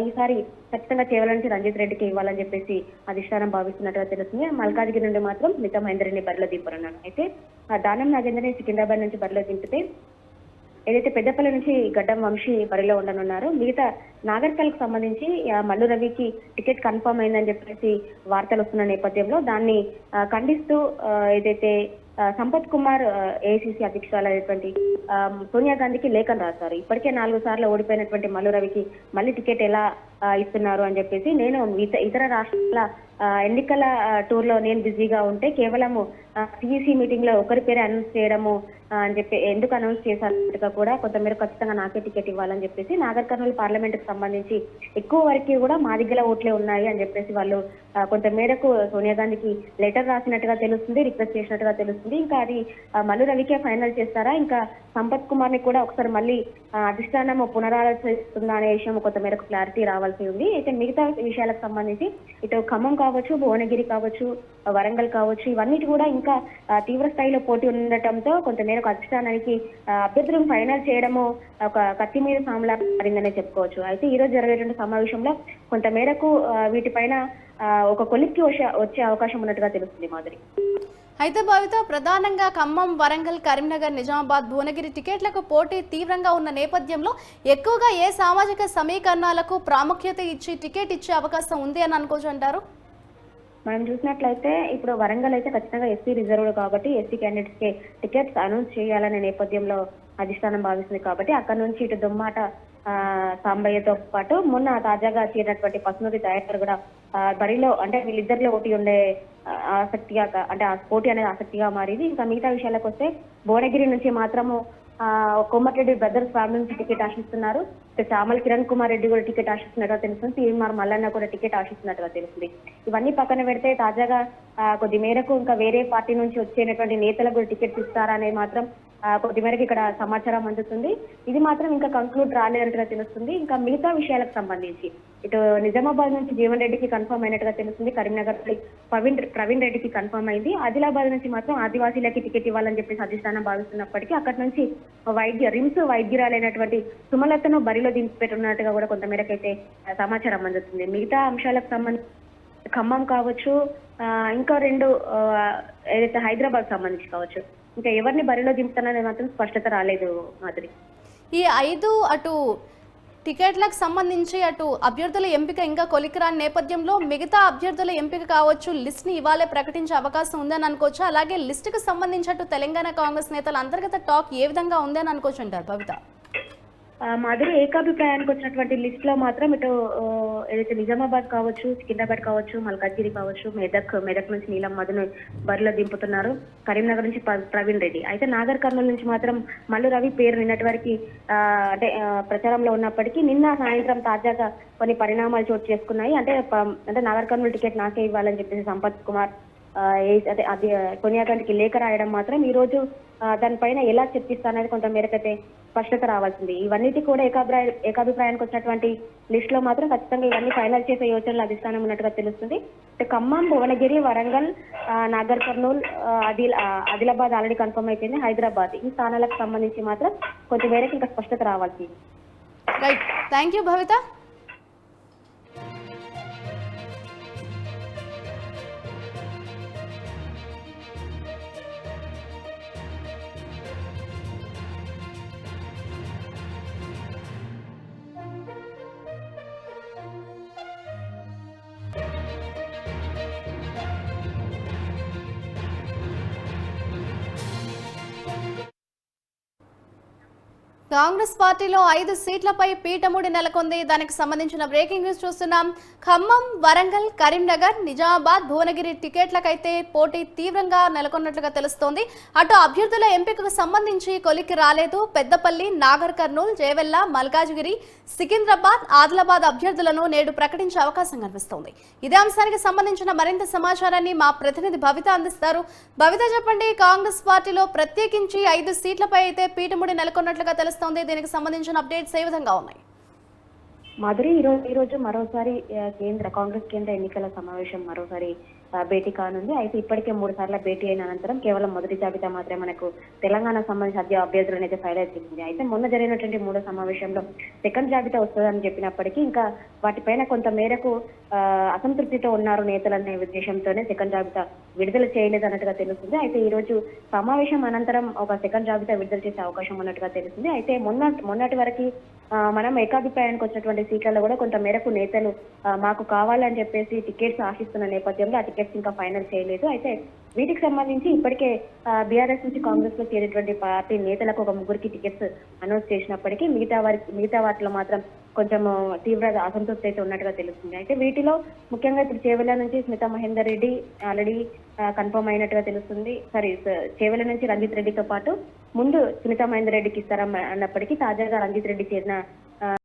ఈసారి ఖచ్చితంగా చేవల నుంచి రంజిత్ రెడ్డికి ఇవ్వాలని చెప్పేసి అధిష్టానం భావిస్తున్నట్టుగా తెలుస్తుంది. మల్కాజ్గిరి నుండి మాత్రం మిగతా మహేందర్ని బరిలో దింపనున్నారు. అయితే దానం నాగేందర్ని సికింద్రాబాద్ నుంచి బరిలో దింపితే ఏదైతే పెద్దపల్లి నుంచి గడ్డం వంశీ బరిలో ఉండనున్నారు. మిగతా నాగర్కల్కు సంబంధించి మల్లు రవికి టికెట్ కన్ఫర్మ్ అయిందని చెప్పేసి వార్తలు వస్తున్న నేపథ్యంలో దాన్ని ఖండిస్తూ ఏదైతే సంపత్ కుమార్ ఏఐసిసి అధ్యక్షురాలైనటువంటి సోనియా గాంధీకి లేఖను రాశారు. ఇప్పటికే 4 సార్లు ఓడిపోయినటువంటి మల్లు రవికి మళ్ళీ టికెట్ ఎలా ఇస్తున్నారు అని చెప్పేసి, నేను ఇతర రాష్ట్రాల ఎన్నికల టూర్ లో నేను బిజీగా ఉంటే కేవలం సిఇసి మీటింగ్ లో ఒకరి పేరే అనౌన్స్ చేయడము అని చెప్పి ఎందుకు అనౌన్స్ చేశారుగా కూడా కొంతమేర ఖచ్చితంగా నాకే టికెట్ ఇవ్వాలని చెప్పేసి నాగర్ కర్నూలు పార్లమెంట్ కు సంబంధించి ఎక్కువ వరకు కూడా మా దగ్గర ఓట్లే ఉన్నాయి అని చెప్పేసి వాళ్ళు కొంతమేరకు సోనియా గాంధీకి లెటర్ రాసినట్టుగా తెలుస్తుంది, రిక్వెస్ట్ చేసినట్టుగా తెలుస్తుంది. ఇంకా అది మల్లు రవికే ఫైనల్ చేస్తారా, ఇంకా సంపత్ కుమార్ ని కూడా ఒకసారి మళ్ళీ అధిష్టానం పునరాలోచిస్తుందా అనే విషయం కొంతమేరకు క్లారిటీ రావాల్సి ఉంది. అయితే మిగతా విషయాలకు సంబంధించి ఇటు ఖమ్మం కావచ్చు, భువనగిరి కావచ్చు, వరంగల్ కావచ్చు, ఇవన్నిటి కూడా ఇంకా తీవ్ర స్థాయిలో పోటీ ఉండటంతో కొంతమేరకు అధిష్టానానికి అభ్యర్థులను ఫైనల్ చేయడము ఒక కత్తి మీద సాములా మారిందనే చెప్పుకోవచ్చు. అయితే ఈ రోజు జరిగేటువంటి సమావేశంలో కొంతమేరకు వీటిపైన ఒక కొలిక్కి వచ్చే అవకాశం ఉన్నట్టుగా తెలుస్తుంది మాధురి. అయితే భవిత ప్రధానంగా ఖమ్మం, వరంగల్, కరీంనగర్, నిజామాబాద్, భువనగిరి టికెట్లకు పోటీ తీవ్రంగా ఉన్న నేపథ్యంలో ఎక్కువగా ఏ సామాజిక సమీకరణాలకు ప్రాముఖ్యత ఇచ్చి టికెట్ ఇచ్చే అవకాశం ఉంది అని అనుకోవచ్చు అంటారు? మనం చూసినట్లయితే ఇప్పుడు వరంగల్ అయితే ఖచ్చితంగా ఎస్సీ రిజర్వ్డ్ కాబట్టి ఎస్సీ క్యాండిడేట్స్ కి టికెట్స్ అనౌన్స్ చేయాలనే నేపథ్యంలో అధిష్టానం భావిస్తుంది కాబట్టి అక్కడ నుంచి ఇటు దుమ్మాట సాంబయ్యతో పాటు మొన్న తాజాగా చేరినటువంటి పసునూరి దయాకర్ కూడా బరిలో అంటే వీళ్ళిద్దరిలో పోటీ ఉండే ఆసక్తిగా అంటే ఆ పోటీ అనేది ఆసక్తిగా మారింది. ఇంకా మిగతా విషయాలకు వస్తే భువనగిరి నుంచి మాత్రము కోమటిరెడ్డి బ్రదర్స్ ఫ్యామిలీ నుంచి టికెట్ ఆశిస్తున్నారు. చామల్ కిరణ్ కుమార్ రెడ్డి కూడా టికెట్ ఆశిస్తున్నట్టుగా తెలుస్తుంది. పిఎంఆర్ మల్లన్న కూడా టికెట్ ఆశిస్తున్నట్టుగా తెలుస్తుంది. ఇవన్నీ పక్కన పెడితే తాజాగా కొద్ది మేరకు ఇంకా వేరే పార్టీ నుంచి వచ్చేటువంటి నేతలకు కూడా టికెట్స్ ఇస్తారా అనేది మాత్రం కొద్ది మేరకు ఇక్కడ సమాచారం అందుతుంది. ఇది మాత్రం ఇంకా కంక్లూడ్ రాలేదన్నట్టుగా తెలుస్తుంది. ఇంకా మిగతా విషయాలకు సంబంధించి ఇటు నిజామాబాద్ నుంచి జీవన్ రెడ్డికి కన్ఫర్మ్ అయినట్టుగా తెలుస్తుంది. కరీంనగర్ ప్రవీణ్ రెడ్డికి కన్ఫర్మ్ అయింది. ఆదిలాబాద్ నుంచి మాత్రం ఆదివాసీలకి టికెట్ ఇవ్వాలని చెప్పేసి అధిష్టానం భావిస్తున్నప్పటికీ అక్కడి నుంచి రిమ్స్ వైద్యురాలైనటువంటి సుమలతను బరిలో దించిపెట్టున్నట్టుగా కూడా కొంతమేరకు అయితే సమాచారం అందుతుంది. మిగతా అంశాలకు సంబంధించి ఖమ్మం కావచ్చు, ఇంకా 2 ఏదైతే హైదరాబాద్ సంబంధించి కావచ్చు, ఇంకా ఎవరిని బరిలో దింపుతానని మాత్రం స్పష్టత రాలేదు మాధురి. ఈ 5 అటు టికెట్లకు సంబంధించి అటు అభ్యర్థుల ఎంపిక ఇంకా కొలికిరాని నేపథ్యంలో మిగతా అభ్యర్థుల ఎంపిక కావచ్చు లిస్ట్ ని ఇవాళే ప్రకటించే అవకాశం ఉందని అనుకోవచ్చు. అలాగే లిస్ట్ కు సంబంధించి అటు తెలంగాణ కాంగ్రెస్ నేతల అంతర్గత టాక్ ఏ విధంగా ఉందని అనుకోవచ్చు అంటారు భవిత? మాధురి ఏకాభిప్రాయానికి వచ్చినటువంటి లిస్ట్ లో మాత్రం ఇటు ఏదైతే నిజామాబాద్ కావచ్చు, సికింద్రాబాద్ కావచ్చు, మల్కాజ్గిరి కావచ్చు, మెదక్ నుంచి నీలం మధును బరిలో దింపుతున్నారు. కరీంనగర్ నుంచి ప్రవీణ్ రెడ్డి. అయితే నాగర్ కర్నూలు నుంచి మాత్రం మల్లు రవి పేరు నిన్నటి వరకు అంటే ప్రచారంలో ఉన్నప్పటికీ నిన్న సాయంత్రం తాజాగా కొన్ని పరిణామాలు చోటు చేసుకున్నాయి. అంటే నాగర్ కర్నూలు టికెట్ నాకే ఇవ్వాలని చెప్పేసి సంపత్ కుమార్ అది సోనియా గాంధీకి లేఖ రాయడం మాత్రం ఈ రోజు దానిపైన ఎలా చర్చిస్తాననేది కొంత మేరకైతే స్పష్టత రావాల్సింది. ఇవన్నిటి కూడా ఏకాభిప్రాయానికి వచ్చినటువంటి లిస్ట్ లో మాత్రం ఖచ్చితంగా ఇవన్నీ ఫైనల్ చేసే యోచనలు అధిష్టానం ఉన్నట్టుగా తెలుస్తుంది. ఖమ్మం, భువనగిరి, వరంగల్, నాగర్ కర్నూల్, ఆదిలాబాద్ ఆల్రెడీ కన్ఫర్మ్ అయిపోయింది. హైదరాబాద్ ఈ స్థానాలకు సంబంధించి మాత్రం కొంత మేరకు ఇంకా స్పష్టత రావాల్సింది. రైట్, థ్యాంక్ యూ భవిత. కాంగ్రెస్ పార్టీలో 5 సీట్లపై పీఠముడి నెలకొంది. దానికి సంబంధించిన బ్రేకింగ్ న్యూస్ చూస్తున్నాం. ఖమ్మం, వరంగల్, కరీంనగర్, నిజామాబాద్, భువనగిరి టికెట్లకైతే పోటీ తీవ్రంగా నెలకొన్నట్లుగా తెలుస్తోంది. అటు అభ్యర్థుల ఎంపికకు సంబంధించి కొలికి రాలేదు. పెద్దపల్లి, నాగర్ కర్నూల్, జేవెల్ల, మల్కాజ్గిరి, సికింద్రాబాద్, ఆదిలాబాద్ అభ్యర్థులను నేడు ప్రకటించే అవకాశం కనిపిస్తోంది. ఇదే అంశానికి సంబంధించిన మరింత సమాచారాన్ని మా ప్రతినిధి భవిత అందిస్తారు. భవిత, చెప్పండి, కాంగ్రెస్ పార్టీలో ప్రత్యేకించి 5 సీట్లపై అయితే పీఠముడి నెలకొన్నట్లుగా తెలుస్తుంది. దీనికి సంబంధించిన అప్డేట్స్ ఏ విధంగా ఉన్నాయి? మాధురి, ఈ రోజు మరోసారి కాంగ్రెస్ కేంద్ర ఎన్నికల సమావేశం మరోసారి భేటీ కానుంది. అయితే ఇప్పటికే 3 సార్ల భేటీ అయిన అనంతరం కేవలం మొదటి జాబితా మాత్రమే మనకు తెలంగాణకు సంబంధించిన అభ్యర్థులను అయితే ఫైనల్ చేసింది. అయితే మొన్న జరిగినటువంటి 3వ సమావేశంలో సెకండ్ జాబితా వస్తుందని చెప్పినప్పటికీ ఇంకా వాటిపైన కొంత మేరకు అసంతృప్తితో ఉన్నారు నేతలనే ఉద్దేశంతోనే సెకండ్ జాబితా విడుదల చేయలేదు అన్నట్టుగా తెలుస్తుంది. అయితే ఈ రోజు సమావేశం అనంతరం ఒక సెకండ్ జాబితా విడుదల చేసే అవకాశం ఉన్నట్టుగా తెలుస్తుంది. అయితే మొన్నటి వరకు మనం ఏకాభిప్రాయానికి వచ్చినటువంటి సీట్లలో కూడా కొంత మేరకు నేతలు మాకు కావాలని చెప్పేసి టికెట్స్ ఆశిస్తున్న నేపథ్యంలో ఆ టికెట్స్ ఇంకా ఫైనల్ చేయలేదు. అయితే వీటికి సంబంధించి ఇప్పటికే బీఆర్ఎస్ నుంచి కాంగ్రెస్ లో చేరేటువంటి పార్టీ నేతలకు ఒక 3కి టికెట్స్ అనౌన్స్ చేసినప్పటికీ మిగతా వాటిలో మాత్రం కొంచెం తీవ్ర అసంతృప్తి అయితే ఉన్నట్టుగా తెలుస్తుంది. అయితే వీటిలో ముఖ్యంగా ఇప్పుడు చేవెళ్ల నుంచి స్మితా మహేందర్ రెడ్డి ఆల్రెడీ కన్ఫర్మ్ అయినట్టుగా తెలుస్తుంది. చేవెళ్ల నుంచి రంజిత్ రెడ్డితో పాటు ముందు స్మితా మహేందర్ రెడ్డికి ఇస్తారా అన్నప్పటికీ తాజాగా రంజిత్ రెడ్డి చేరిన